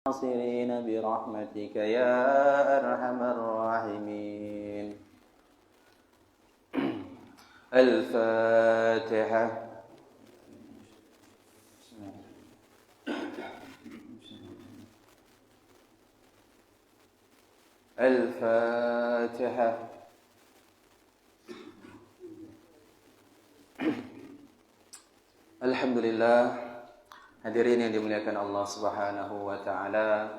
ناصرين برحمتك يا أرحم الراحمين. الفاتحة. الفاتحة. Alhamdulillah. Hadirin yang dimuliakan Allah Subhanahu wa taala.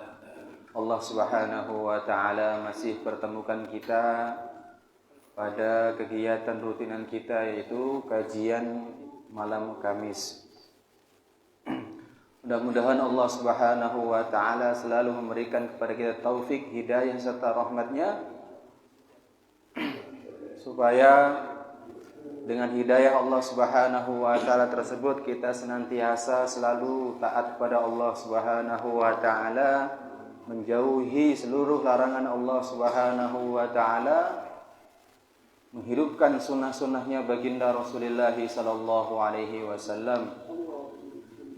Allah Subhanahu wa taala masih pertemukan kita pada kegiatan rutinan kita, yaitu kajian malam Kamis. Mudah-mudahan Allah Subhanahu wa taala selalu memberikan kepada kita taufik, hidayah serta rahmatnya, supaya dengan hidayah Allah Subhanahu wa taala tersebut kita senantiasa selalu taat kepada Allah Subhanahu wa taala, menjauhi seluruh larangan Allah Subhanahu wa taala, menghidupkan sunnah-sunnahnya baginda Rasulullah sallallahu alaihi wasallam,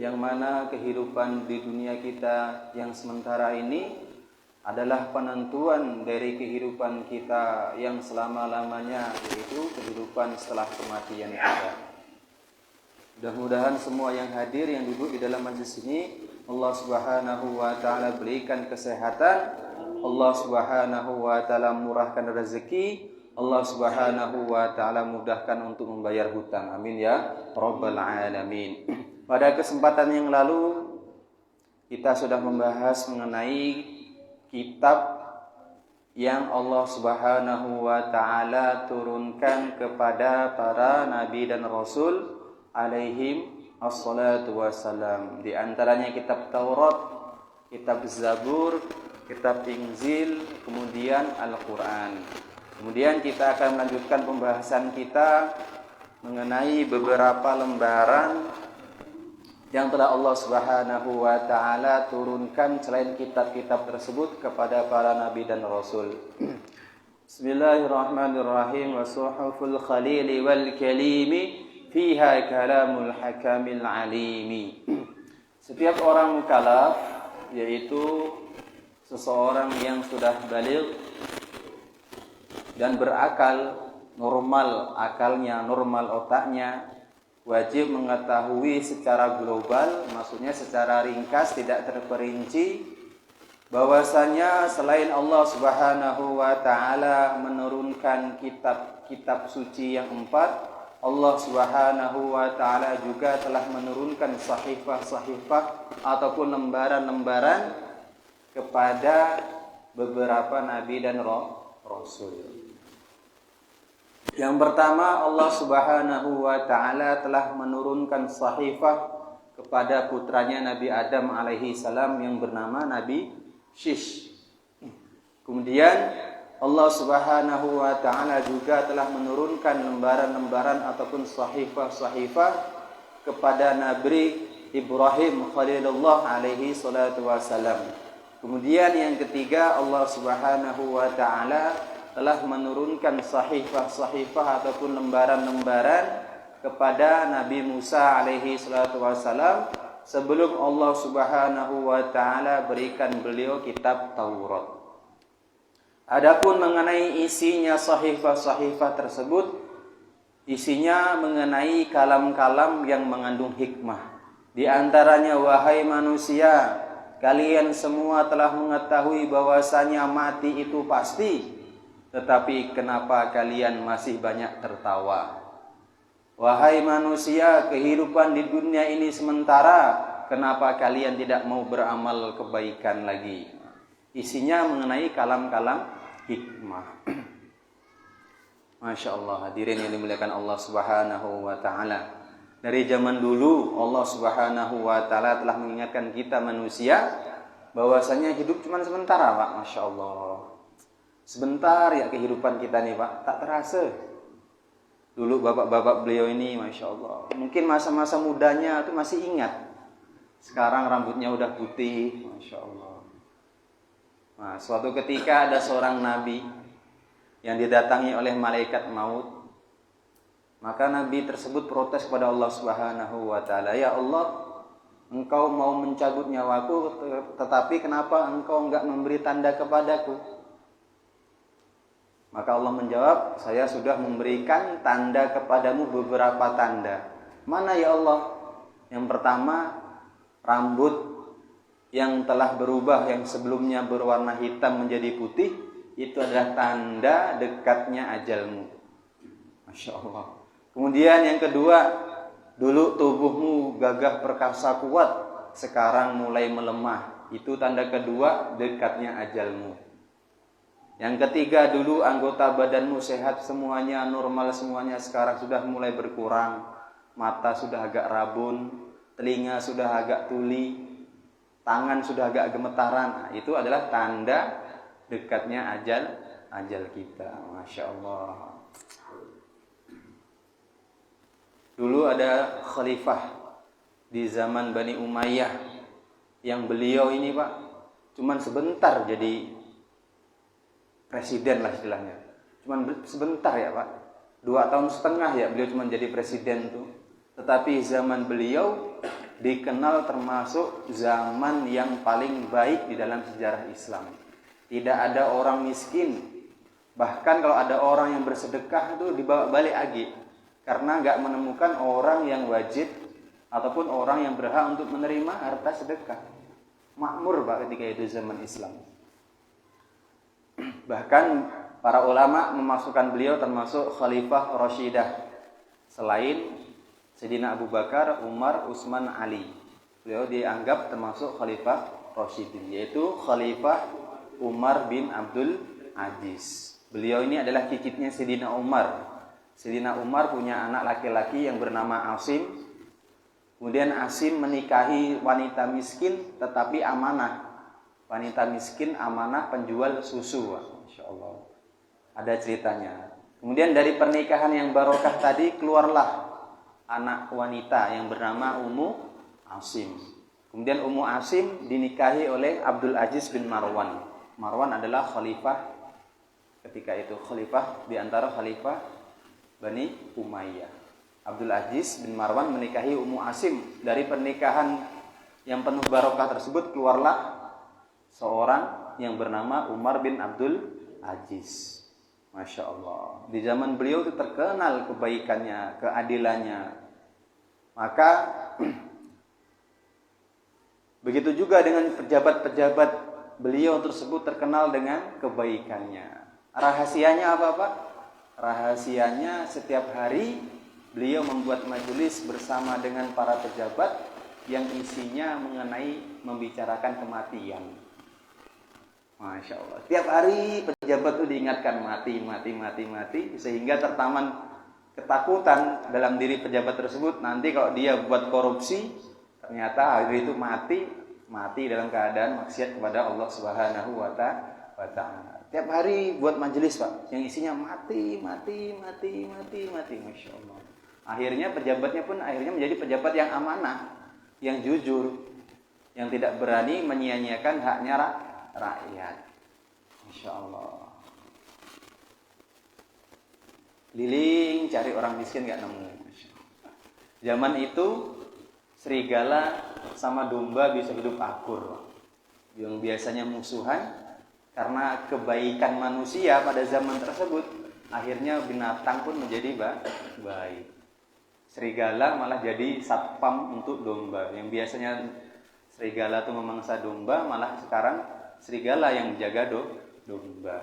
yang mana kehidupan di dunia kita yang sementara ini adalah penentuan dari kehidupan kita yang selama-lamanya, yaitu kehidupan setelah kematian kita. Mudah-mudahan semua yang hadir, yang duduk di dalam majlis ini, Allah Subhanahu wa taala berikan kesehatan, Allah Subhanahu wa taala murahkan rezeki, Allah Subhanahu wa taala mudahkan untuk membayar hutang. Amin ya rabbal alamin. Pada kesempatan yang lalu kita sudah membahas mengenai kitab yang Allah Subhanahu wa taala turunkan kepada para nabi dan rasul alaihim assalatu wassalam. Di antaranya kitab Taurat, kitab Zabur, kitab Injil, kemudian Al-Qur'an. Kemudian kita akan melanjutkan pembahasan kita mengenai beberapa lembaran yang telah Allah Subhanahu wa taala turunkan selain kitab-kitab tersebut kepada para nabi dan rasul. Bismillahirrahmanirrahim. Wa suhuful khalili wal kalimi fiha kalamul hakamil alimi. Setiap orang mukallaf, yaitu seseorang yang sudah baligh dan berakal, normal akalnya, normal otaknya, wajib mengetahui secara global, maksudnya secara ringkas, tidak terperinci, bahwasanya selain Allah Subhanahu wa taala menurunkan kitab suci yang 4, Allah Subhanahu wa taala juga telah menurunkan sahifah-sahifah ataupun lembaran-lembaran kepada beberapa nabi dan rasul. Yang pertama, Allah Subhanahu wa taala telah menurunkan sahifah kepada putranya Nabi Adam alaihi salam yang bernama Nabi Shish. Kemudian Allah Subhanahu wa taala juga telah menurunkan lembaran-lembaran ataupun sahifah-sahifah kepada Nabi Ibrahim Khalilullah alaihi salatu wasalam. Kemudian yang ketiga, Allah Subhanahu wa taala telah menurunkan sahifah-sahifah ataupun lembaran-lembaran kepada Nabi Musa alaihi salatu wasalam sebelum Allah Subhanahu wa taala berikan beliau kitab Taurat. Adapun mengenai isinya sahifah-sahifah tersebut, isinya mengenai kalam-kalam yang mengandung hikmah. Di antaranya, wahai manusia, kalian semua telah mengetahui bahwasanya mati itu pasti, tetapi kenapa kalian masih banyak tertawa? Wahai manusia, kehidupan di dunia ini sementara, kenapa kalian tidak mau beramal kebaikan lagi? Isinya mengenai kalam-kalam hikmah. Masya Allah, hadirin yang dimuliakan Allah Subhanahu wa ta'ala. Dari zaman dulu Allah Subhanahu wa ta'ala telah mengingatkan kita manusia bahwasanya hidup cuma sementara, Pak. Masya Allah. Sebentar ya kehidupan kita nih, Pak, tak terasa. Dulu bapak-bapak beliau ini, Masya Allah, mungkin masa-masa mudanya itu masih ingat. Sekarang rambutnya udah putih, Masya Allah. Nah, suatu ketika ada seorang nabi yang didatangi oleh malaikat maut. Maka nabi tersebut protes kepada Allah Subhanahu wa ta'ala, ya Allah, engkau mau mencabut nyawaku, tetapi kenapa engkau enggak memberi tanda kepadaku? Maka Allah menjawab, saya sudah memberikan tanda kepadamu beberapa tanda. Mana ya Allah? Yang pertama, rambut yang telah berubah, yang sebelumnya berwarna hitam menjadi putih, itu adalah tanda dekatnya ajalmu. Masya Allah. Kemudian yang kedua, dulu tubuhmu gagah perkasa kuat, sekarang mulai melemah. Itu tanda kedua dekatnya ajalmu. Yang ketiga, dulu anggota badanmu sehat semuanya, normal semuanya, sekarang sudah mulai berkurang. Mata sudah agak rabun, telinga sudah agak tuli, tangan sudah agak gemetaran. Nah, itu adalah tanda dekatnya ajal kita. Masya Allah. Dulu ada khalifah di zaman Bani Umayyah, yang beliau ini Pak cuman sebentar jadi presiden lah istilahnya. Cuman sebentar ya Pak, 2 tahun setengah ya beliau cuma jadi presiden tuh. Tetapi zaman beliau dikenal termasuk zaman yang paling baik di dalam sejarah Islam. Tidak ada orang miskin. Bahkan kalau ada orang yang bersedekah itu dibawa balik lagi, karena nggak menemukan orang yang wajib ataupun orang yang berhak untuk menerima harta sedekah. Makmur Pak ketika itu zaman Islam. Bahkan para ulama memasukkan beliau termasuk Khalifah Rashidah selain Sayyidina Abu Bakar, Umar, Utsman, Ali. Beliau dianggap termasuk Khalifah Rasyidin, yaitu Khalifah Umar bin Abdul Aziz. Beliau ini adalah cicitnya Sayyidina Umar. Sayyidina Umar punya anak laki-laki yang bernama Asim. Kemudian Asim menikahi wanita miskin tetapi amanah. Wanita miskin amanah penjual susu. Masya Allah. Ada ceritanya. Kemudian dari pernikahan yang barokah tadi keluarlah anak wanita yang bernama Ummu Asim. Kemudian Ummu Asim dinikahi oleh Abdul Aziz bin Marwan. Marwan adalah khalifah ketika itu, khalifah di antara khalifah Bani Umayyah. Abdul Aziz bin Marwan menikahi Ummu Asim. Dari pernikahan yang penuh barokah tersebut keluarlah seorang yang bernama Umar bin Abdul Aziz. Masya Allah. Di zaman beliau itu terkenal kebaikannya, keadilannya. Maka begitu juga dengan pejabat-pejabat beliau tersebut terkenal dengan kebaikannya. Rahasianya apa Pak? Rahasianya setiap hari beliau membuat majelis bersama dengan para pejabat yang isinya mengenai membicarakan kematian. Masya Allah. Tiap hari pejabat itu diingatkan mati, sehingga tertanam ketakutan dalam diri pejabat tersebut. Nanti kalau dia buat korupsi, ternyata hari itu mati dalam keadaan maksiat kepada Allah Subhanahu wa Ta'ala. Tiap hari buat majelis Pak, yang isinya mati. Masya Allah. Akhirnya pejabatnya pun menjadi pejabat yang amanah, yang jujur, yang tidak berani menyia-nyiakan haknya rakyat. Masya Allah. Liling cari orang miskin gak nemu. Zaman itu serigala sama domba bisa hidup akur. Yang biasanya musuhan, karena kebaikan manusia pada zaman tersebut, akhirnya binatang pun menjadi baik. Serigala malah jadi satpam untuk domba. Yang biasanya serigala itu memangsa domba, malah sekarang serigala yang menjaga domba.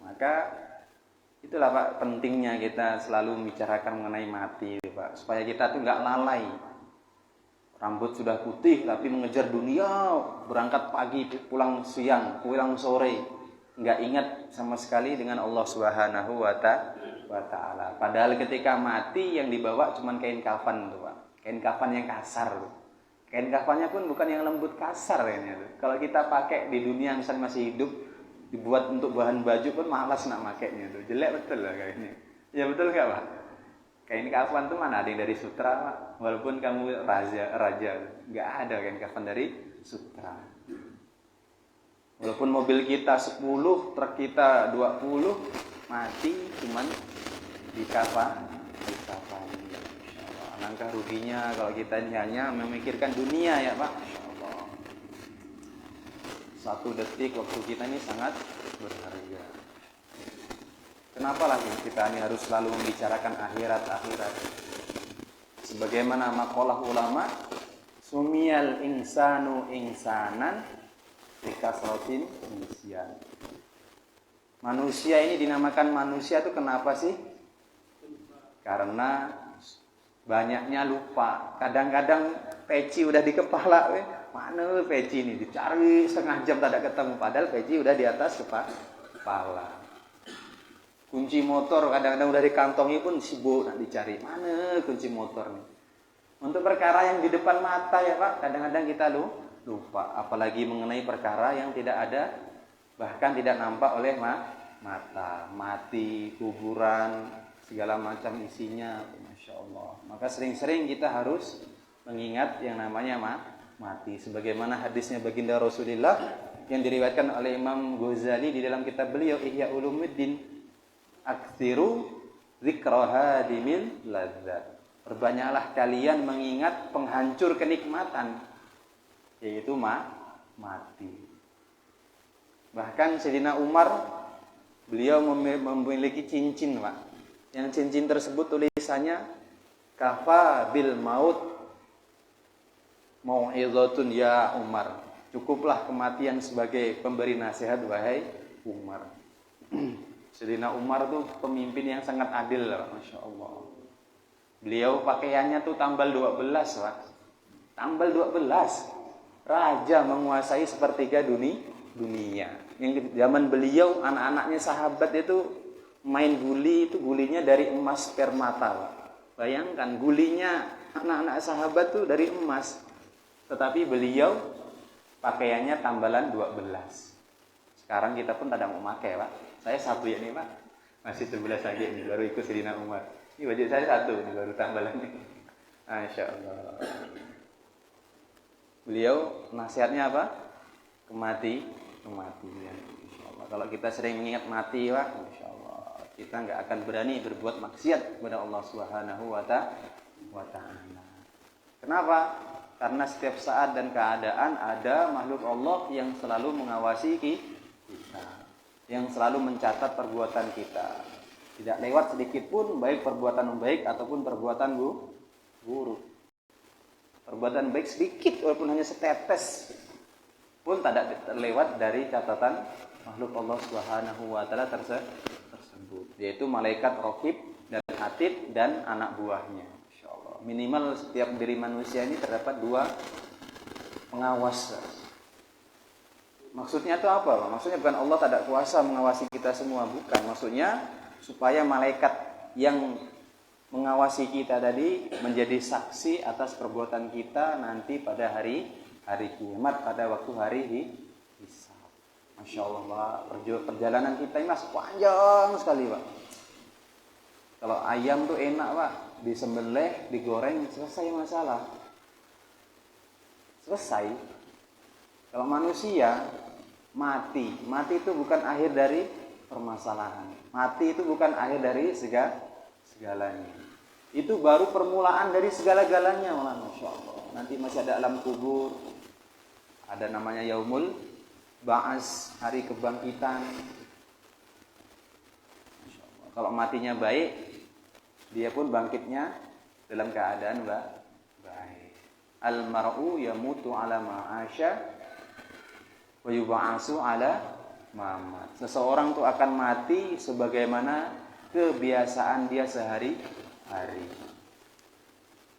Maka itulah Pak pentingnya kita selalu membicarakan mengenai mati Pak, supaya kita tuh nggak lalai. Rambut sudah putih tapi mengejar dunia, berangkat pagi pulang siang, pulang sore, nggak ingat sama sekali dengan Allah Subhanahu wa Ta'ala. Padahal ketika mati yang dibawa cuma kain kafan tuh Pak, kain kafan yang kasar tuh. Kain kafannya pun bukan yang lembut, kasar kayaknya tuh. Kalau kita pakai di dunia misalnya masih hidup, dibuat untuk bahan baju pun malas nak makainya tuh. Jelek betul lah kayaknya. Ya betul enggak Pak? Kain kafan tuh mana ada yang dari sutra Pak? Walaupun kamu raja, enggak ada kain kafan dari sutra. Walaupun mobil kita 10, truk kita 20, mati cuman di kafan. Alangkah ruginya kalau kita hanya memikirkan dunia ya Pak. Masya Allah. 1 detik waktu kita ini sangat berharga. Kenapa lagi kita ini harus selalu membicarakan akhirat? Sebagaimana maqalah ulama, sumiyal insanu insanan bikasratin nisyan. Manusia ini dinamakan manusia itu kenapa sih? Karena banyaknya lupa. Kadang-kadang peci udah di kepala, mana peci ini? Dicari setengah jam tak ada ketemu. Padahal peci udah di atas kepala. Kunci motor kadang-kadang udah dikantongi pun sibuk nak dicari. Mana kunci motor nih? Untuk perkara yang di depan mata ya Pak, kadang-kadang kita lupa. Apalagi mengenai perkara yang tidak ada, bahkan tidak nampak oleh mata. Mati, kuburan, segala macam isinya. Masya Allah. Maka sering-sering kita harus mengingat yang namanya mati. Sebagaimana hadisnya baginda Rasulullah yang diriwayatkan oleh Imam Ghazali di dalam kitab beliau Ihya Ulumuddin, aktsiru dzikra hadimil ladzat. Perbanyaklah kalian mengingat penghancur kenikmatan, yaitu mati. Bahkan Sayyidina Umar, beliau memiliki cincin Pak. Yang cincin tersebut tulisannya kafa bil maut mau'izatun ya Umar. Cukuplah kematian sebagai pemberi nasihat wahai Umar. Sayyidina Umar tuh pemimpin yang sangat adil, Masya Allah. Beliau pakaiannya tuh tambal 12 Pak. Tambal 12. Raja menguasai sepertiga dunia. Yang zaman beliau anak-anaknya sahabat itu main guli, itu gulinya dari emas permata Pak. Bayangkan gulinya anak-anak sahabat tuh dari emas. Tetapi beliau pakaiannya tambalan 12. Sekarang kita pun tidak mau pakai Pak. Saya satu ya nih Pak. Masih 11 lagi nih, baru ikut Sayyidina Umar. Ini baju saya satu nih, baru tambalannya. Masya Allah. Beliau nasihatnya apa? Kematian. Masya Allah. Kalau kita sering mengingat mati Pak, Masya Allah, kita nggak akan berani berbuat maksiat kepada Allah Subhanahu wa Ta'ala. Kenapa? Karena setiap saat dan keadaan ada makhluk Allah yang selalu mengawasi kita, yang selalu mencatat perbuatan kita. Tidak lewat sedikit pun, baik perbuatan baik ataupun perbuatan buruk. Perbuatan baik sedikit, walaupun hanya setetes, pun tidak terlewat dari catatan makhluk Allah Subhanahu wa Ta'ala tersebut, yaitu malaikat Raqib dan Atid dan anak buahnya. Insya Allah. Minimal setiap diri manusia ini terdapat 2 pengawas. Maksudnya itu apa? Maksudnya bukan Allah tidak kuasa mengawasi kita semua, bukan. Maksudnya supaya malaikat yang mengawasi kita tadi menjadi saksi atas perbuatan kita nanti pada hari kiamat, pada waktu hari hisab. Masya Allah Pak, perjalanan kita ini masih panjang sekali Pak. Kalau ayam tuh enak Pak, disembelih, digoreng, selesai masalah. Selesai. Kalau manusia mati itu bukan akhir dari permasalahan. Mati itu bukan akhir dari segalanya. Itu baru permulaan dari segala-galanya, Masya Allah. Nanti masih ada alam kubur, ada namanya yaumul ba'as, hari kebangkitan. Masya Allah. Kalau matinya baik, dia pun bangkitnya dalam keadaan baik. Al-mar'u yamutu ala ma'asya wa yub'asu ala Muhammad. Seseorang itu akan mati sebagaimana kebiasaan dia sehari-hari.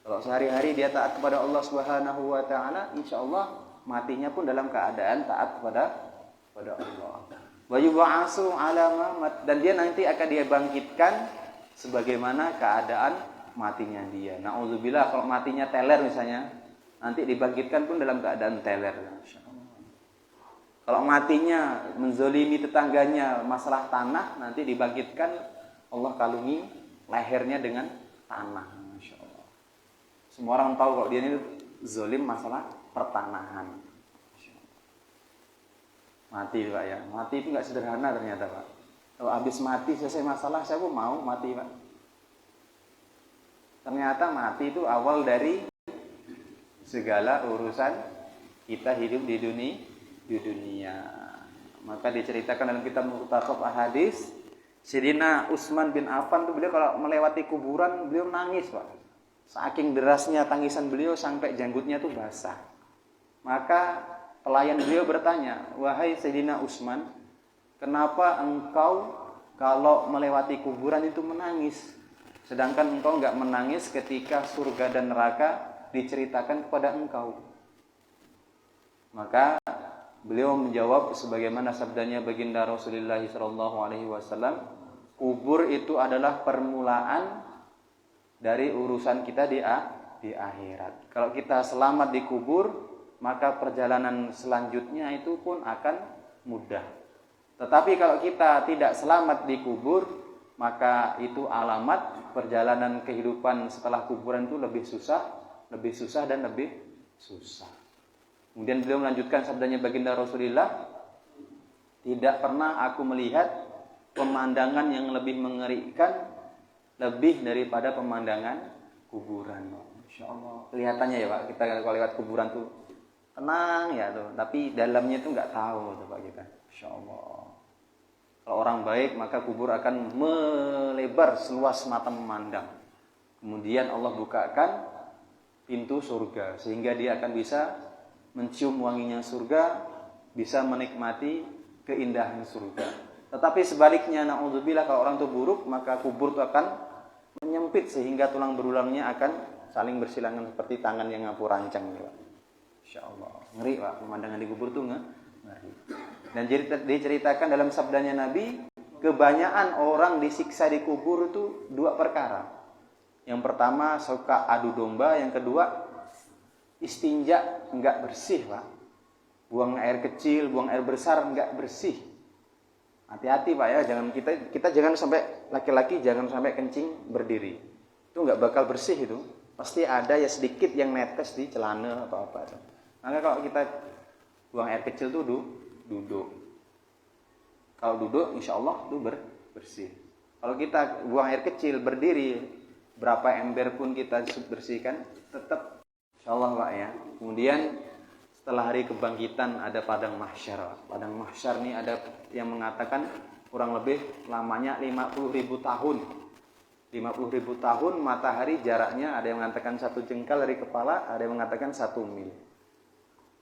Kalau sehari-hari dia taat kepada Allah Subhanahu wa Ta'ala, insya Allah matinya pun dalam keadaan taat kepada Allah. Wa yub'asu ala Muhammad, dan dia nanti akan dibangkitkan sebagaimana keadaan matinya dia. Nauzubillah, kalau matinya teler misalnya, nanti dibangkitkan pun dalam keadaan teler. Kalau matinya menzolimi tetangganya masalah tanah, nanti dibangkitkan Allah kalungi lehernya dengan tanah. Masya Allah. Semua orang tahu kalau dia ini zolim masalah pertanahan. Masya Allah. Mati Pak ya. Mati itu nggak sederhana ternyata Pak. Kalau habis mati selesai masalah, saya pun mau mati Pak. Ternyata mati itu awal dari segala urusan kita hidup di dunia. Maka diceritakan dalam kitab Mukhtasar Ahadits, Sayyidina Utsman bin Affan itu beliau kalau melewati kuburan beliau nangis, Pak. Saking derasnya tangisan beliau sampai janggutnya itu basah. Maka pelayan beliau bertanya, "Wahai Sayyidina Utsman, kenapa engkau kalau melewati kuburan itu menangis? Sedangkan engkau enggak menangis ketika surga dan neraka diceritakan kepada engkau?" Maka beliau menjawab sebagaimana sabdanya baginda Rasulullah SAW, kubur itu adalah permulaan dari urusan kita di akhirat. Kalau kita selamat di kubur, maka perjalanan selanjutnya itu pun akan mudah. Tetapi kalau kita tidak selamat di kubur, maka itu alamat perjalanan kehidupan setelah kuburan itu lebih susah dan lebih susah. Kemudian beliau melanjutkan sabdanya baginda Rasulullah, tidak pernah aku melihat pemandangan yang lebih mengerikan lebih daripada pemandangan kuburan. Masya Allah. Kelihatannya ya Pak, kita kalau lewat kuburan tuh tenang ya tuh, tapi dalamnya tuh nggak tahu tuh Pak kita. Masya Allah. Kalau orang baik maka kubur akan melebar seluas mata memandang. Kemudian Allah bukakan pintu surga sehingga dia akan bisa mencium wanginya surga, bisa menikmati keindahan surga. Tetapi sebaliknya, na'udzubillah, kalau orang itu buruk, maka kubur itu akan menyempit sehingga tulang berulangnya akan saling bersilangan seperti tangan yang ngapu rancang. Insya Allah, ngeri Pak, pemandangan di kubur itu ngeri. Dan diceritakan dalam sabdanya Nabi, kebanyakan orang disiksa di kubur itu dua perkara. Yang pertama suka adu domba, yang kedua istinja enggak bersih, Pak. Buang air kecil, buang air besar enggak bersih. Hati-hati Pak ya, jangan kita jangan sampai laki-laki jangan sampai kencing berdiri. Itu enggak bakal bersih itu. Pasti ada ya sedikit yang netes di celana atau apa itu. Maka kalau kita buang air kecil tuh duduk. Kalau duduk insya Allah itu bersih. Kalau kita buang air kecil berdiri, berapa ember pun kita bersihkan tetap insyaallah Pak ya. Kemudian setelah hari kebangkitan ada padang mahsyar. Padang mahsyar ini ada yang mengatakan kurang lebih lamanya 50.000 tahun. 50.000 tahun matahari jaraknya ada yang mengatakan 1 jengkal dari kepala, ada yang mengatakan 1 mil.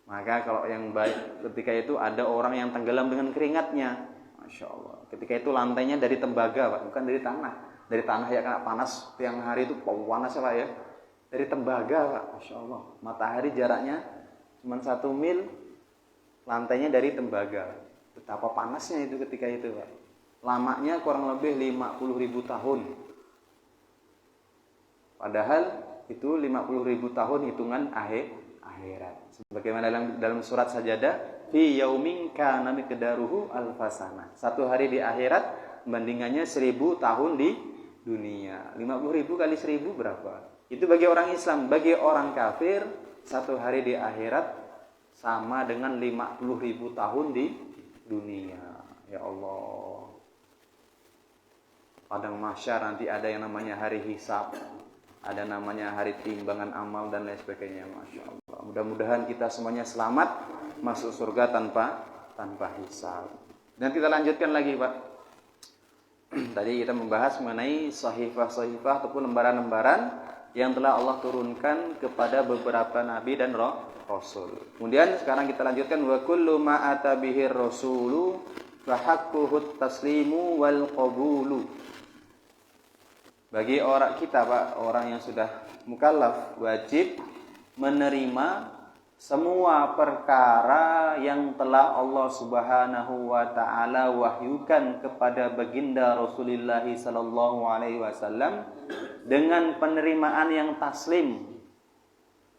Maka kalau yang baik ketika itu ada orang yang tenggelam dengan keringatnya. Masya Allah. Ketika itu lantainya dari tembaga Pak, bukan dari tanah. Dari tanah ya kena panas, yang hari itu panas ya Pak ya. Dari tembaga Pak, Masya Allah. Matahari jaraknya cuma 1 mil, lantainya dari tembaga. Betapa panasnya itu ketika itu Pak. Lamanya kurang lebih 50.000 tahun. Padahal itu 50.000 tahun hitungan akhirat. Sebagaimana dalam surat Sajadah, fi yaumin kana miqdaruhu alfasana. Satu hari di akhirat bandingannya 1000 tahun di dunia. 50.000 kali 1000 berapa? Itu bagi orang Islam. Bagi orang kafir, satu hari di akhirat sama dengan 50.000 tahun di dunia. Ya Allah. Padang mahsyar nanti ada yang namanya hari hisab, ada namanya hari timbangan amal dan lain sebagainya. Masya Allah. Mudah-mudahan kita semuanya selamat masuk surga tanpa hisab. Dan kita lanjutkan lagi Pak. Tadi kita membahas mengenai sahifah-sahifah ataupun lembaran-lembaran yang telah Allah turunkan kepada beberapa nabi dan rasul. Kemudian sekarang kita lanjutkan wa kullu ma ata bihir rasulu fa haqquhu taslimu wal qabulu. Bagi orang kita Pak, orang yang sudah mukallaf wajib menerima semua perkara yang telah Allah Subhanahu wa taala wahyukan kepada baginda Rasulullah sallallahu alaihi wasallam dengan penerimaan yang taslim,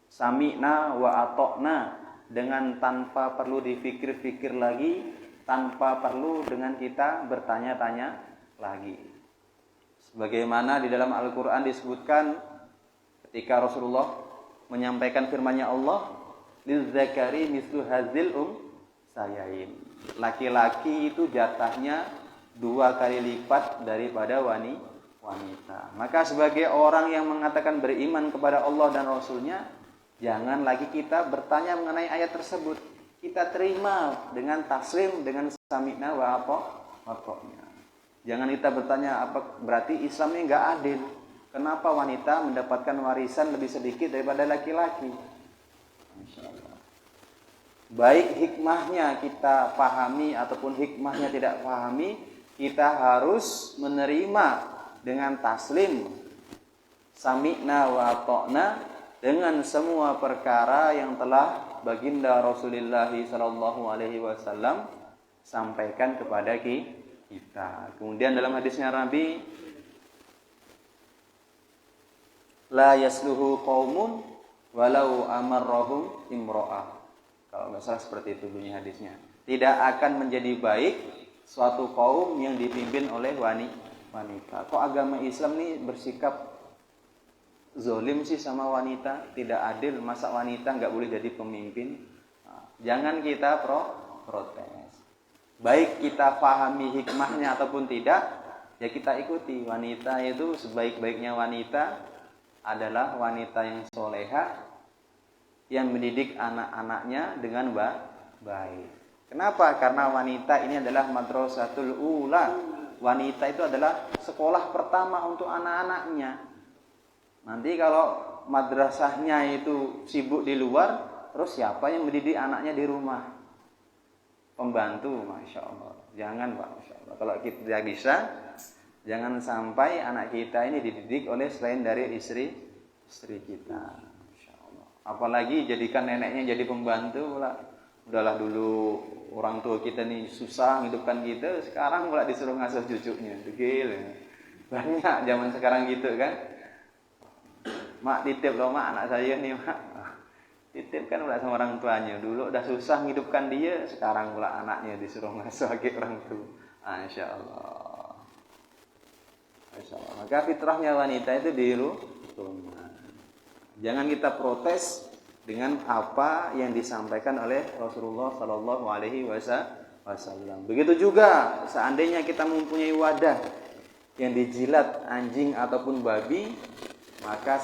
sami'na wa ata'na, dengan tanpa perlu dipikir-pikir lagi, tanpa perlu dengan kita bertanya-tanya lagi. Sebagaimana di dalam Al-Qur'an disebutkan ketika Rasulullah menyampaikan firman-Nya Allah, lizzakari mislu hazil sayain. Laki-laki itu jatahnya 2 kali lipat daripada wanita. wanita. Maka sebagai orang yang mengatakan beriman kepada Allah dan Rasulnya, jangan lagi kita bertanya mengenai ayat tersebut. Kita terima dengan taslim, dengan sami'na wa ata'na. Jangan kita bertanya apa berarti Islam ini nggak adil. Kenapa wanita mendapatkan warisan lebih sedikit daripada laki-laki? Insyaallah. Baik hikmahnya kita pahami ataupun hikmahnya tidak pahami, kita harus menerima dengan taslim, sami'na wa ata'na, dengan semua perkara yang telah baginda Rasulullah sallallahu alaihi wasallam sampaikan kepada kita. Kemudian dalam hadisnya Nabi, la yasluhu qaumun walau amarrahum imra'ah. Kalau nggak salah seperti itu bunyi hadisnya. Tidak akan menjadi baik suatu kaum yang dipimpin oleh wanita. Kok agama Islam ini bersikap zolim sih sama wanita? Tidak adil, masa wanita nggak boleh jadi pemimpin? Jangan kita protes. Baik kita pahami hikmahnya ataupun tidak, ya kita ikuti. Wanita itu sebaik-baiknya wanita adalah wanita yang soleha, yang mendidik anak-anaknya dengan baik. Kenapa? Karena wanita ini adalah madrasatul ula. Wanita itu adalah sekolah pertama untuk anak-anaknya. Nanti kalau madrasahnya itu sibuk di luar, terus siapa yang mendidik anaknya di rumah? Pembantu, Masya Allah. Jangan Pak, Masya Allah. Kalau kita tidak bisa, jangan sampai anak kita ini dididik oleh selain dari istri kita. Apalagi jadikan neneknya jadi pembantu pula. Udahlah dulu orang tua kita nih susah hidupkan kita, sekarang pula disuruh ngasuh cucunya. Degil. Banyak zaman sekarang gitu kan. Mak titip loh mak anak saya nih mak. Titip kan pula sama orang tuanya. Dulu udah susah hidupkan dia, sekarang pula anaknya disuruh ngasuh lagi orang tua. Masya Allah. Masya Allah. Maka fitrahnya wanita itu di rumah. Jangan kita protes dengan apa yang disampaikan oleh Rasulullah Sallallahu Alaihi Wasallam. Begitu juga seandainya kita mempunyai wadah yang dijilat anjing ataupun babi, maka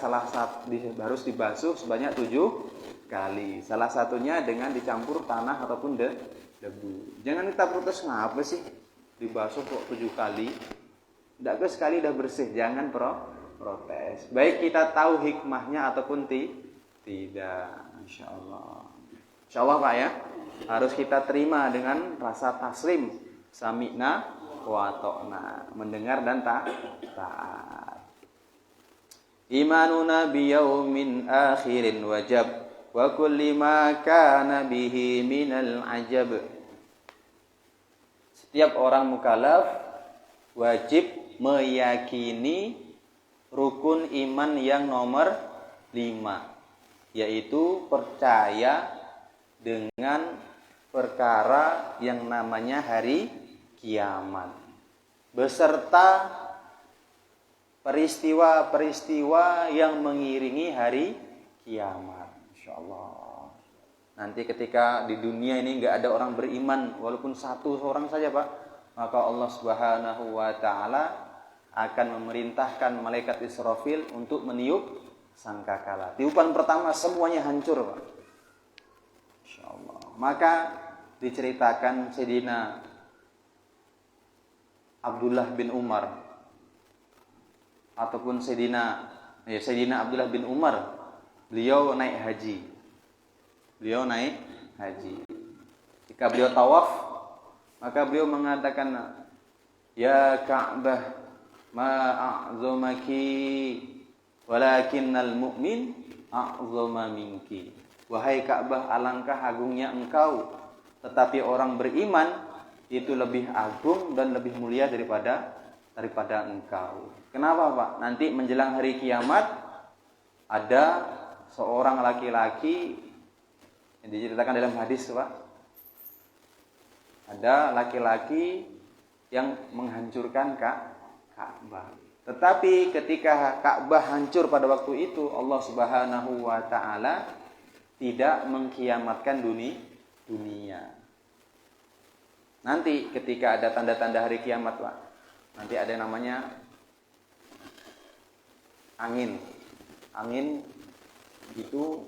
harus dibasuh sebanyak 7 kali. Salah satunya dengan dicampur tanah ataupun debu. Jangan kita protes, ngapa sih dibasuh kok 7 kali? Tidak sekali udah bersih. Jangan protes. Baik kita tahu hikmahnya ataupun tidak. Insyaallah. Insyaallah Pak ya. Harus kita terima dengan rasa taslim, sami'na wa ata'na, mendengar dan taat. Imanuna biyaumin akhirin wajib wa kulli ma kana bihi minal ajab. Setiap orang mukallaf wajib meyakini rukun iman yang nomor 5, yaitu percaya dengan perkara yang namanya hari kiamat, beserta peristiwa-peristiwa yang mengiringi hari kiamat. Insyaallah. Nanti ketika di dunia ini nggak ada orang beriman, walaupun satu orang saja Pak, maka Allah Subhanahu wa Ta'ala akan memerintahkan malaikat Israfil untuk meniup sangkakala. Tiupan pertama semuanya hancur, Pak. Insyaallah. Maka diceritakan Sayyidina Abdullah bin Umar ataupun Sayyidina Abdullah bin Umar, beliau naik haji. Ketika beliau tawaf, maka beliau mengatakan, "Ya Ka'bah, ma'a'zamaki walakinnal mu'min a'zama minki." Wahai Ka'bah, alangkah agungnya engkau, tetapi orang beriman itu lebih agung dan lebih mulia daripada engkau. Kenapa Pak? Nanti menjelang hari kiamat ada seorang laki-laki yang diceritakan dalam hadis Pak. Ada laki-laki yang menghancurkan Ka'bah. Tetapi ketika Ka'bah hancur pada waktu itu, Allah Subhanahu wa Ta'ala tidak mengkiamatkan dunia. Nanti ketika ada tanda-tanda hari kiamat, Pak, nanti ada yang namanya Angin. Angin itu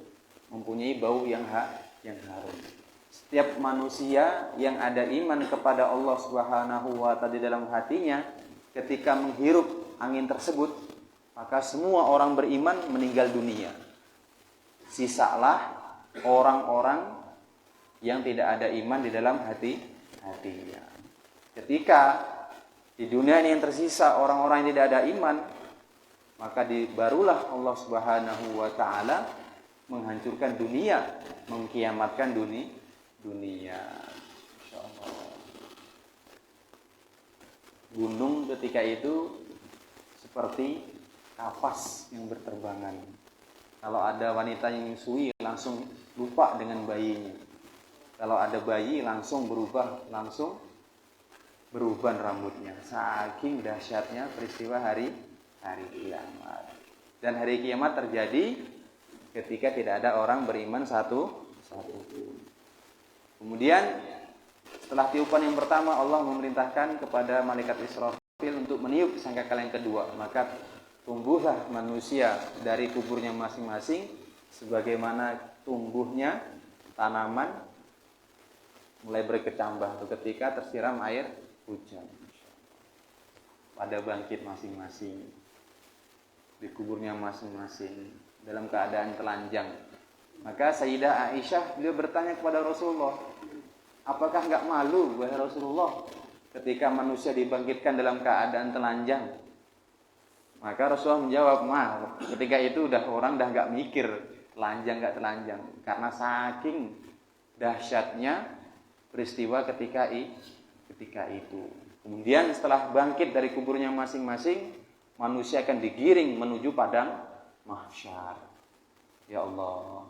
mempunyai bau yang harum. Setiap manusia yang ada iman kepada Allah Subhanahu wa taala di dalam hatinya, ketika menghirup angin tersebut, maka semua orang beriman meninggal dunia. Sisalah orang-orang yang tidak ada iman di dalam hatinya. Ketika di dunia ini yang tersisa orang-orang yang tidak ada iman, maka barulah Allah Subhanahu wa taala menghancurkan dunia, mengkiamatkan dunia. Insyaallah. Gunung ketika itu seperti kapas yang berterbangan. Kalau ada wanita yang menyusui langsung lupa dengan bayinya. Kalau ada bayi langsung berubah rambutnya. Saking dahsyatnya peristiwa hari kiamat. Dan hari kiamat terjadi ketika tidak ada orang beriman satu. Kemudian setelah tiupan yang pertama, Allah memerintahkan kepada malaikat Israfil untuk meniup sangkakala yang kedua. Maka tumbuhlah manusia dari kuburnya masing-masing sebagaimana tumbuhnya tanaman mulai berkecambah ketika tersiram air hujan. Pada bangkit masing-masing di kuburnya masing-masing dalam keadaan telanjang. Maka Sayyidah Aisyah beliau bertanya kepada Rasulullah, apakah enggak malu wahai Rasulullah ketika manusia dibangkitkan dalam keadaan telanjang? Maka Rasulullah menjawab, ketika itu orang udah enggak mikir telanjang enggak telanjang, karena saking dahsyatnya peristiwa ketika itu. Kemudian setelah bangkit dari kuburnya masing-masing, manusia akan digiring menuju padang mahsyar. Ya Allah,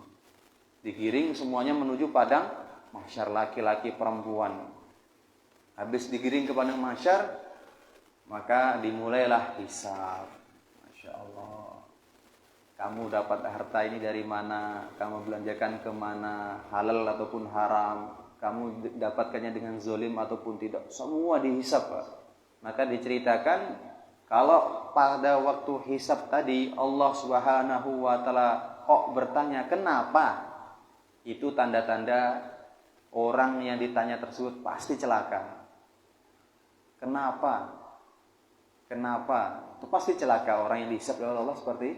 digiring semuanya menuju padang mahsyar, laki-laki perempuan. Habis digiring ke padang mahsyar, maka dimulailah hisab. Masya Allah, kamu dapat harta ini dari mana, kamu belanjakan kemana, halal ataupun haram, kamu dapatkannya dengan zalim ataupun tidak, semua dihisab, Pak. Maka diceritakan kalau pada waktu hisab tadi Allah Subhanahu wa taala kok bertanya kenapa, itu tanda-tanda orang yang ditanya tersebut pasti celaka. Kenapa? Itu pasti celaka orang yang dihisab oleh Allah seperti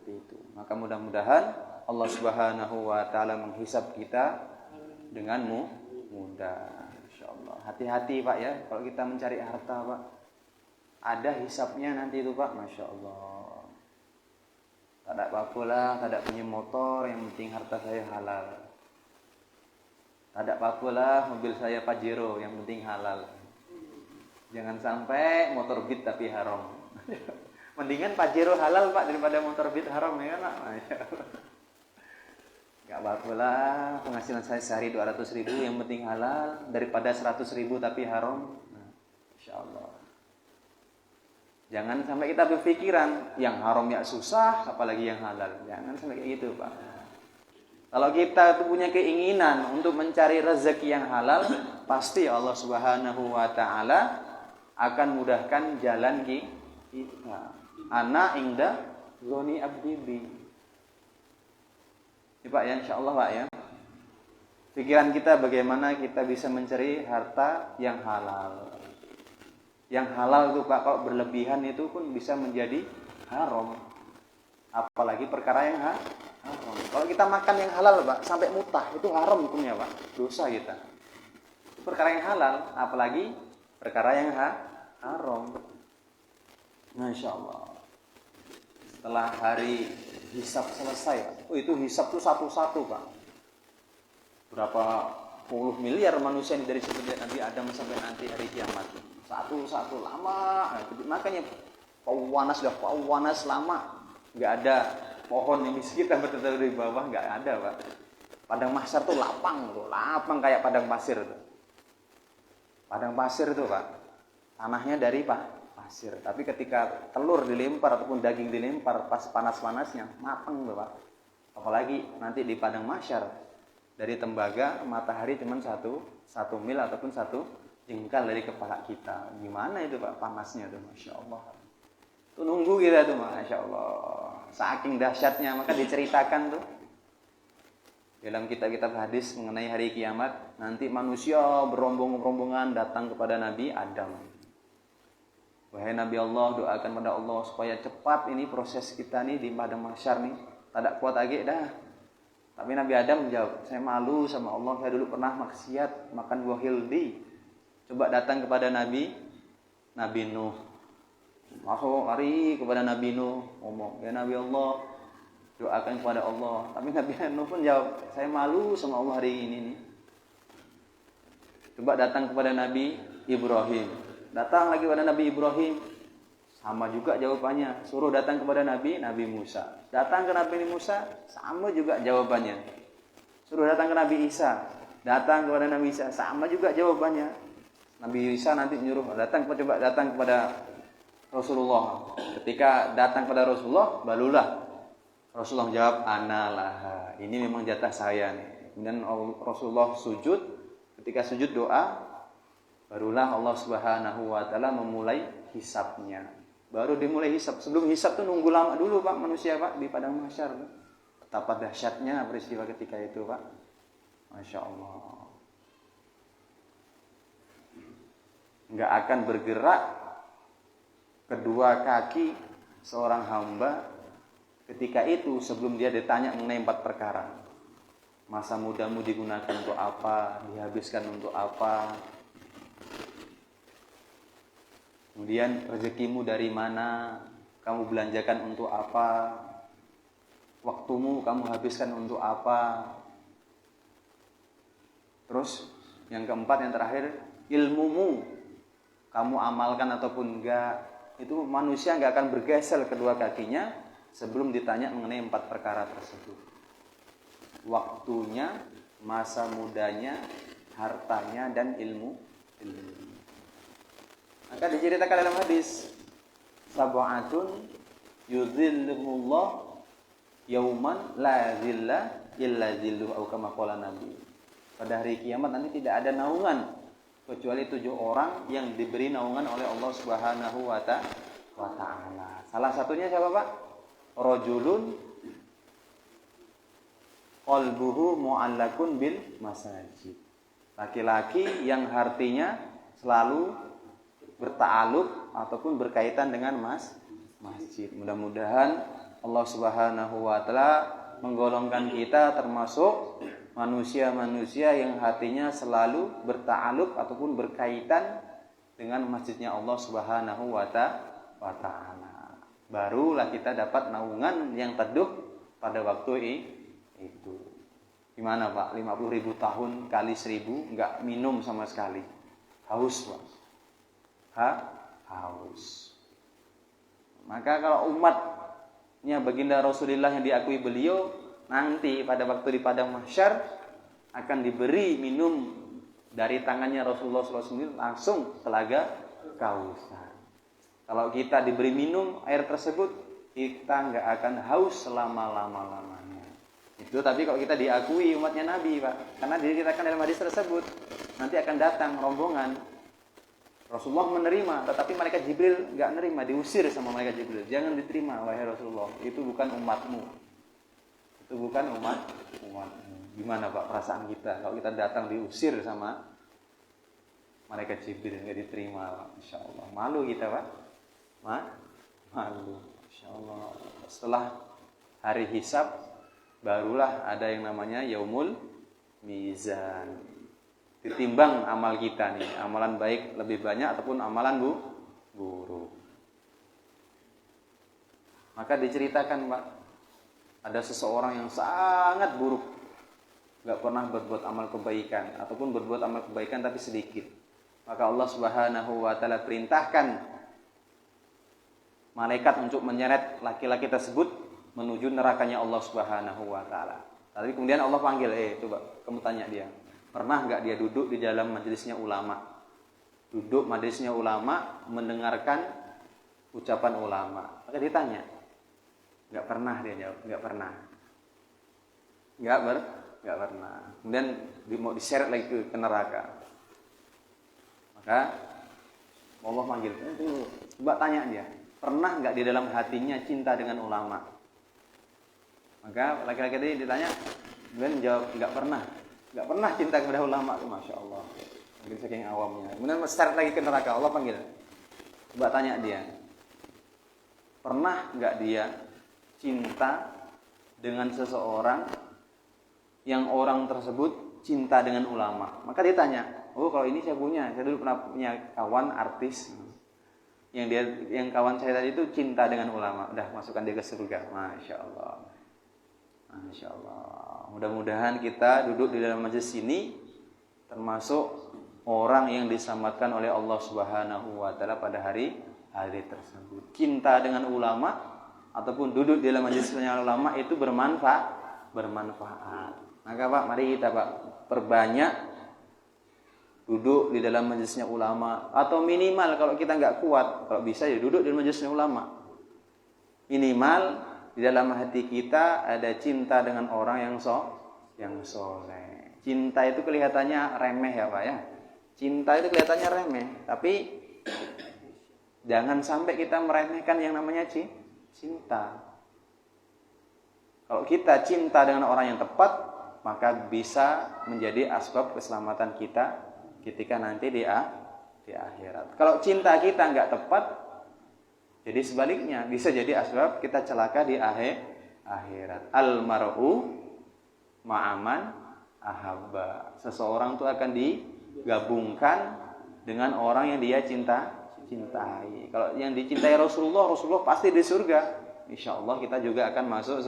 itu. Maka mudah-mudahan Allah Subhanahu wa taala menghisab kita dengan mudah, insyaallah. Hati-hati Pak ya, kalau kita mencari harta Pak, ada hisabnya nanti itu Pak, masya Allah. Tak ada apa-apa lah, tak ada punya motor, yang penting harta saya halal. Tak ada apa-apa lah, mobil saya Pajero, yang penting halal. Jangan sampai motor Beat tapi haram. Mendingan Pajero halal Pak daripada motor Beat haram ya kan Pak. Masya Allah. Gak apa-apa lah, penghasilan saya sehari 200.000 yang penting halal daripada 100.000 tapi haram. Insya Allah. Jangan sampai kita berpikiran yang haram ya susah, apalagi yang halal. Jangan sampai kayak gitu Pak. Kalau kita tuh punya keinginan untuk mencari rezeki yang halal, pasti Allah Subhanahu wa taala akan mudahkan jalan kita. Ana inda zoni abdi bi. Ya Pak ya, insyaallah Pak ya. Pikiran kita bagaimana kita bisa mencari harta yang halal. Yang halal itu Pak, kalau berlebihan itu pun bisa menjadi haram. Apalagi perkara yang haram. Kalau kita makan yang halal Pak, sampai mutah, itu haram hukumnya Pak. Dosa kita. Itu perkara yang halal, apalagi perkara yang haram. Masya Allah. Setelah hari hisab selesai, itu hisab itu satu-satu Pak. Berapa puluh miliar manusia ini dari sebelum Nabi Adam sampai nanti hari kiamat. Satu-satu lama. Makanya panas lama. Nggak ada pohon yang di sekitar betul-betul di bawah, nggak ada Pak. Padang mahsyar tuh lapang kayak padang pasir tuh. Padang pasir tuh Pak. Tanahnya dari pasir. Tapi ketika telur dilempar ataupun daging dilempar pas panas-panasnya, matang tuh Pak. Apalagi nanti di padang mahsyar, dari tembaga matahari cuma satu mil ataupun satu jengkal dari kepala kita. Gimana itu Pak panasnya tuh, Masya Allah. Itu Tuh nunggu kita tuh, Masya Allah. Saking dahsyatnya, maka diceritakan tuh dalam kitab-kitab hadis mengenai hari kiamat. Nanti manusia berombong-rombongan datang kepada Nabi Adam. Wahai Nabi Allah, doakan pada Allah supaya cepat ini proses kita nih di padang mahsyar nih. Tak kuat lagi dah. Tapi Nabi Adam menjawab, saya malu sama Allah, saya dulu pernah maksiat, makan buah hildi. Coba datang kepada Nabi Nuh. Masuk lari kepada Nabi Nuh, ngomong, ya Nabi Allah, doakan kepada Allah. Tapi Nabi Nuh pun jawab, saya malu sama Allah hari ini nih. Coba datang kepada Nabi Ibrahim. Datang lagi kepada Nabi Ibrahim, sama juga jawabannya. Suruh datang kepada Nabi Musa. Datang ke Nabi Musa, sama juga jawabannya. Suruh datang ke Nabi Isa. Datang kepada Nabi Isa, sama juga jawabannya. Nabi Isa nanti menyuruh coba datang kepada Rasulullah. Ketika datang kepada Rasulullah, barulah Rasulullah jawab, analah. Ini memang jatah saya nih. Kemudian Rasulullah sujud. Ketika sujud doa, barulah Allah Subhanahu wa taala memulai hisabnya. Baru dimulai hisab. Sebelum hisab tuh nunggu lama dulu Pak manusia Pak di padang mahsyar. Betapa dahsyatnya peristiwa ketika itu Pak. Masya Allah. Enggak akan bergerak kedua kaki seorang hamba ketika itu sebelum dia ditanya mengenai 4 perkara. Masa mudamu digunakan untuk apa? Dihabiskan untuk apa? Kemudian rezekimu dari mana? Kamu belanjakan untuk apa? Waktumu kamu habiskan untuk apa? Terus yang keempat, yang terakhir, ilmumu kamu amalkan ataupun enggak. Itu manusia enggak akan bergeser kedua kakinya sebelum ditanya mengenai 4 perkara tersebut. Waktunya, masa mudanya, hartanya, dan ilmu. Maka diceritakan dalam hadis, sab'atun yuzilluhullah yauman la zilla illa zilluh, atau kama qala Nabi. Pada hari kiamat nanti tidak ada naungan kecuali 7 orang yang diberi naungan oleh Allah Subhanahu wa ta'ala. Salah satunya siapa Pak? Rajulun qalbuhu mu'allakun bil masajid. Laki-laki yang hatinya selalu berta'alluq ataupun berkaitan dengan masjid. Mudah-mudahan Allah Subhanahu wa taala menggolongkan kita termasuk manusia-manusia yang hatinya selalu berta'alluq ataupun berkaitan dengan masjidnya Allah Subhanahu wa ta'ala. Barulah kita dapat naungan yang teduh pada waktu itu. Gimana Pak? 50.000 tahun kali 1.000 enggak minum sama sekali. Haus Pak. Haus. Maka kalau umatnya baginda Rasulullah yang diakui beliau nanti pada waktu di padang mahsyar akan diberi minum dari tangannya Rasulullah SAW langsung telaga Kautsar. Kalau kita diberi minum air tersebut, kita nggak akan haus selama-lamanya. Itu tapi kalau kita diakui umatnya Nabi Pak, karena diceritakan dalam hadis tersebut nanti akan datang rombongan. Rasulullah menerima, tetapi malaikat Jibril nggak menerima, diusir sama malaikat Jibril. Jangan diterima wahai Rasulullah, itu bukan umatmu. Itu bukan umatmu. Gimana Pak perasaan kita kalau kita datang diusir sama malaikat Jibril, nggak diterima Pak? Insya Allah malu kita Pak. Malu. Insya Allah. Setelah hari hisab barulah ada yang namanya yaumul mizan. Ditimbang amal kita nih, amalan baik lebih banyak ataupun amalan buruk. Maka diceritakan Pak, ada seseorang yang sangat buruk, gak pernah berbuat amal kebaikan ataupun berbuat amal kebaikan tapi sedikit. Maka Allah Subhanahu wa taala perintahkan malaikat untuk menyeret laki-laki tersebut menuju nerakanya Allah Subhanahu wa taala. Tapi kemudian Allah panggil, coba kamu tanya dia, pernah enggak dia duduk di dalam majelisnya ulama? Duduk majelisnya ulama mendengarkan ucapan ulama. Maka ditanya, enggak pernah dia jawab, enggak pernah. Enggak pernah. Kemudian mau diseret lagi ke neraka. Maka Allah manggil, coba tanya dia, pernah nggak di dalam hatinya cinta dengan ulama? Maka laki-laki tadi ditanya, kemudian menjawab nggak pernah cinta kepada ulama. Masya Allah, mungkin saking awamnya. Kemudian seret lagi ke neraka, Allah panggil, coba tanya dia, pernah nggak dia cinta dengan seseorang yang orang tersebut cinta dengan ulama? Maka dia tanya, oh kalau ini saya dulu pernah punya kawan artis yang kawan saya tadi itu cinta dengan ulama, udah masukkan dia ke surga. Masya Allah, Masya Allah. Mudah-mudahan kita duduk di dalam majelis ini termasuk orang yang diselamatkan oleh Allah Subhanahu wa taala pada hari tersebut. Cinta dengan ulama ataupun duduk di dalam majelis ulama itu bermanfaat. Maka Pak, mari kita Pak perbanyak duduk di dalam majelisnya ulama, atau minimal kalau kita nggak kuat, kalau bisa ya duduk di majelisnya ulama. Minimal di dalam hati kita ada cinta dengan orang yang soleh. Cinta itu kelihatannya remeh ya Pak ya. Cinta itu kelihatannya remeh, tapi jangan sampai kita meremehkan yang namanya cinta. Kalau kita cinta dengan orang yang tepat, maka bisa menjadi asbab keselamatan kita ketika nanti di akhirat. Kalau cinta kita nggak tepat, jadi sebaliknya bisa jadi asbab kita celaka di akhirat. Al-mar'u ma'aman ahabba. Seseorang itu akan digabungkan dengan orang yang dia cintai. Kalau yang dicintai Rasulullah pasti di surga. Insya Allah kita juga akan masuk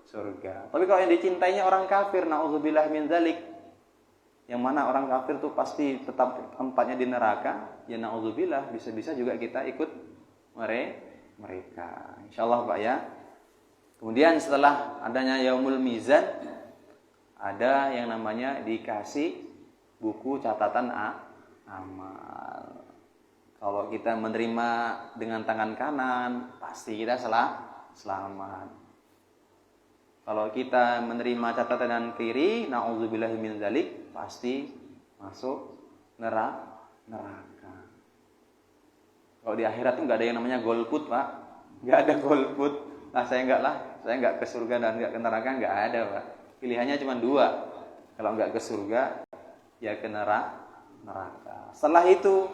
surga. Tapi kalau yang dicintainya orang kafir, na'udzubillah min dzalik, yang mana orang kafir tuh pasti tetap tempatnya di neraka, ya na'udzubillah, bisa-bisa juga kita ikut mereka. Insyaallah Pak ya. Kemudian setelah adanya Yaumul Mizan, ada yang namanya dikasih buku catatan amal. Kalau kita menerima dengan tangan kanan, pasti kita selamat. Kalau kita menerima catatan dengan kiri, na'udzubillahi min dzalik, pasti masuk neraka. Kalau di akhirat itu nggak ada yang namanya golput Pak, nggak ada golput. Saya nggak ke surga dan nggak ke neraka, nggak ada Pak. Pilihannya cuma dua, kalau nggak ke surga, ya ke neraka. Setelah itu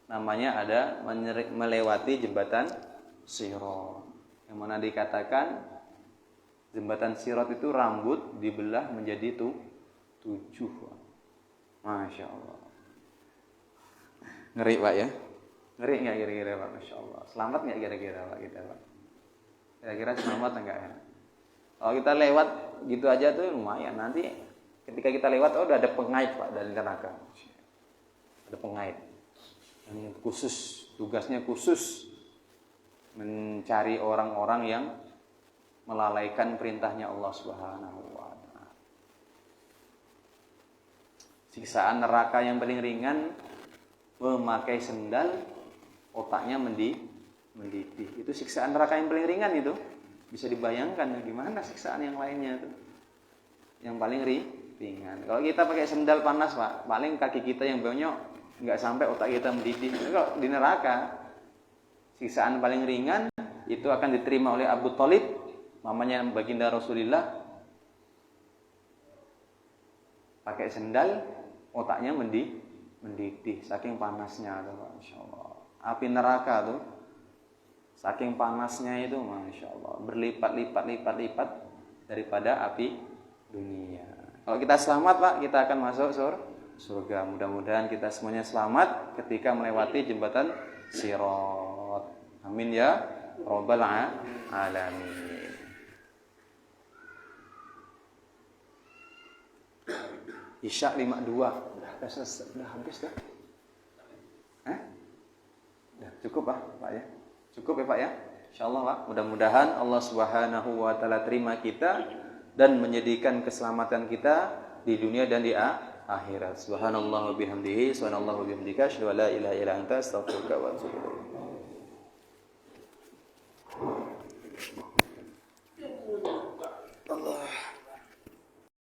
namanya ada melewati jembatan Sirat, yang mana dikatakan jembatan Sirat itu rambut dibelah menjadi 7. Masya Allah. Ngeri Pak ya? Ngeri nggak kira-kira Pak? Masya Allah. Selamat nggak kira-kira Pak kita Pak? Kira-kira selamat enggak ya? Kalau kita lewat gitu aja tuh lumayan. Nanti ketika kita lewat, udah ada pengait Pak dari neraka. Ada pengait. Yang khusus, tugasnya khusus mencari orang-orang yang melalaikan perintahnya Allah Subhanahu wa taala. Siksaan neraka yang paling ringan, memakai sendal, otaknya mendidih. Itu siksaan neraka yang paling ringan itu. Bisa dibayangkan gimana siksaan yang lainnya itu. Yang paling ringan. Kalau kita pakai sendal panas Pak, paling kaki kita yang bonyok, nggak sampai otak kita mendidih. Kalau di neraka, siksaan paling ringan itu akan diterima oleh Abu Thalib, mamanya baginda Rasulullah. Pakai sendal, otaknya mendidih saking panasnya tuh, Masya Allah. Api neraka tuh saking panasnya itu, Masya Allah, berlipat-lipat daripada api dunia. Kalau kita selamat Pak, kita akan masuk surga. Mudah-mudahan kita semuanya selamat ketika melewati jembatan Sirat. Amin ya Rabbal alamin. Isya 52. Udah habis dah. Udah cukup Pak ya. Cukup ya Pak ya. Insyaallah Pak, mudah-mudahan Allah Subhanahu wa taala terima kita dan menjadikan keselamatan kita di dunia dan di akhirat. Subhanallah wa bihamdihi, subhanallah wa bihamdika, asyhadu an la ilaha illa anta, astaghfiruka wa atubu ilaik.